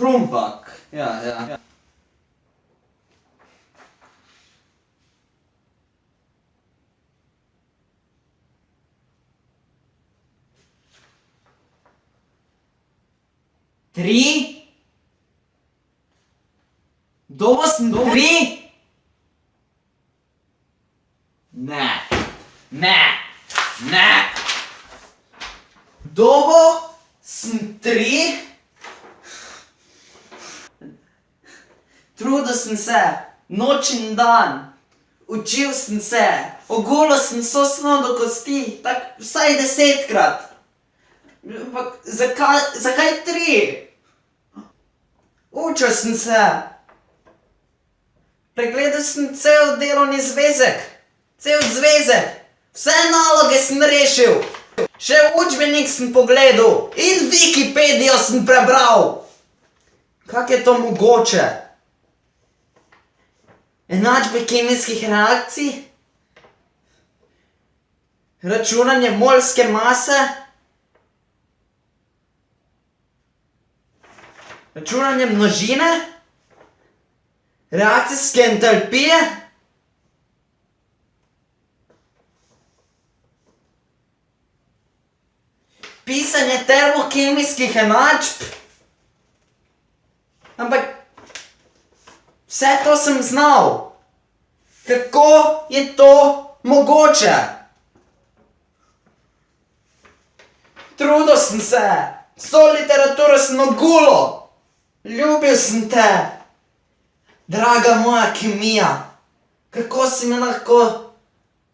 Krumpak. Ja. 3? Dobo sem 3? Ne. Dobo sem 3? Trudil sem se, noč in dan. Učil sem se, ogulil sem vso snov do kosti, tak vsaj 10-krat. Ampak zakaj 3? Učil sem se. Pregledal sem cel delovni zvezek. Vse naloge sem rešil. Še učbenik sem pogledal in Wikipedijo sem prebral. Kako je to mogoče? Enačbe kemijskih reakcij? Računanje molske mase? Računanje množine? Reakcijske entalpije? Pisanje termokemijskih enačb? Ampak vse to sem znal. Kako je to mogoče? Trudil sem se, vso literaturo sem ogulil. Ljubil sem te, draga moja kemija. Kako si me lahko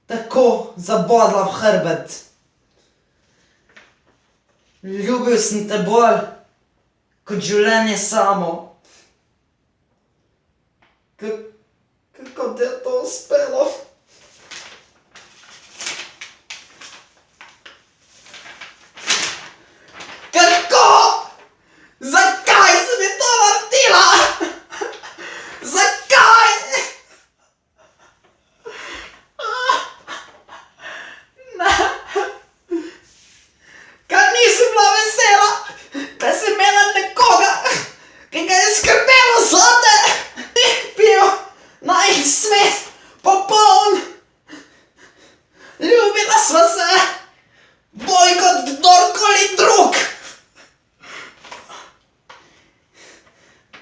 tako zabodla v hrbet? Ljubil sem te bolj kot življenje samo. Kako ti je to uspelo? Kako? Zakaj se mi to vrtila? Zakaj? Ne. Kaj nisem bila vesela, da si imela nekoga, ki ga je skrbelo zate? Bil najin svet popoln. Ljubila sva se bolj kot kdorkoli drug.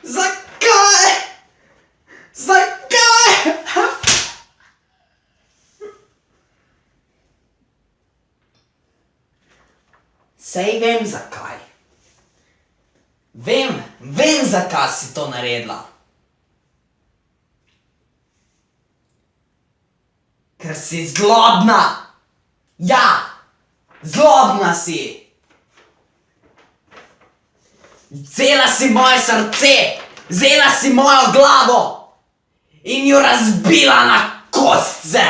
Zakaj? Sej vem zakaj. Vem zakaj si to naredila. Ker si zlobna. Ja, zlobna si. Vzela si moje srce, vzela si mojo glavo in jo razbila na kostce.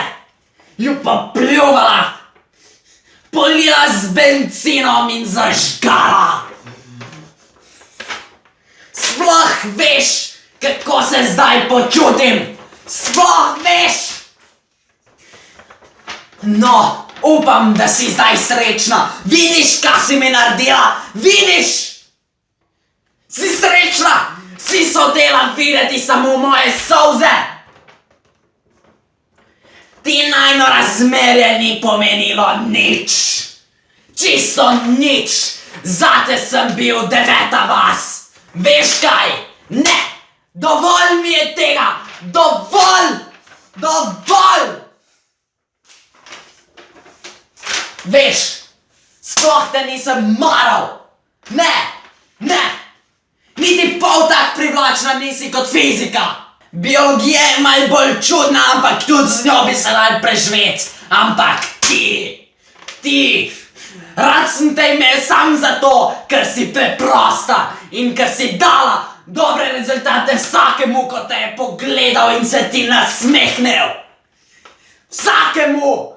Jo pa pljuvala, polila z bencinom in zažgala. Sploh veš, kako se zdaj počutim? Sploh veš? No, upam, da si zdaj srečna. Vidiš, kaj si mi naredila? Vidiš? Si srečna? Si hotela videti samo moje solze? Ti najino razmerje ni pomenilo nič. Čisto nič. Zate sem bil 9. vas. Veš kaj? Ne! Dovolj mi je tega! Dovolj! Veš, sploh te nisem maral. Ne! Niti pol tak privlačna nisi kot fizika. Biologija je malo bolj čudna, ampak tudi z njo bi se dal preživeti. Ampak ti, rad sem te imel sam zato, ker si preprosta in ker si dala dobre rezultate vsakemu, ko te je pogledal in se ti nasmehnil. Vsakemu!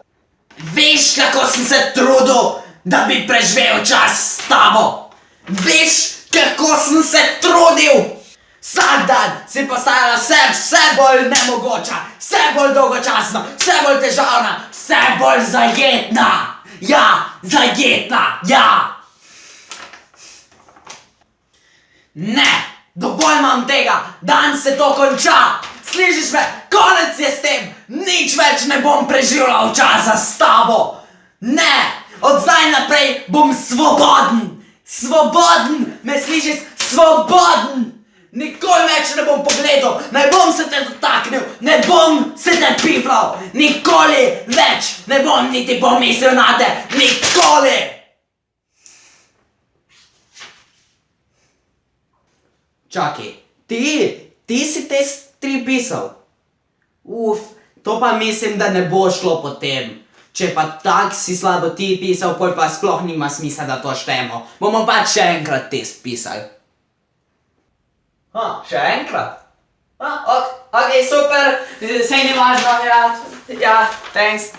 Veš, kako sem se trudil, da bi preživel čas s tabo? Veš, kako sem se trudil? Vsak dan si postajala vse bolj nemogoča, vse bolj dolgočasna, vse bolj težavna, vse bolj zajetna. Ja, zajetna, ja. Ne, Dovolj imam tega, dan se to konča. Slišiš me, konec je s tem, nič več ne bom preživljal časa s tabo. Ne, od zdaj naprej bom svoboden. Svoboden, me slišiš, svoboden. Nikoli več ne bom pogledal, ne bom se te dotaknil, ne bom se te piflal. Nikoli več ne bom niti pomislil na te, nikoli. Čakaj, ti si te stvari pisal? To pa mislim, da ne bo šlo potem. Če pa tak si slabo ti pisal, pol pa sploh nima smisla, da to štejemo. Bomo pa še enkrat test pisali. Še enkrat? Ok, super, sej ni važno, ja, thanks.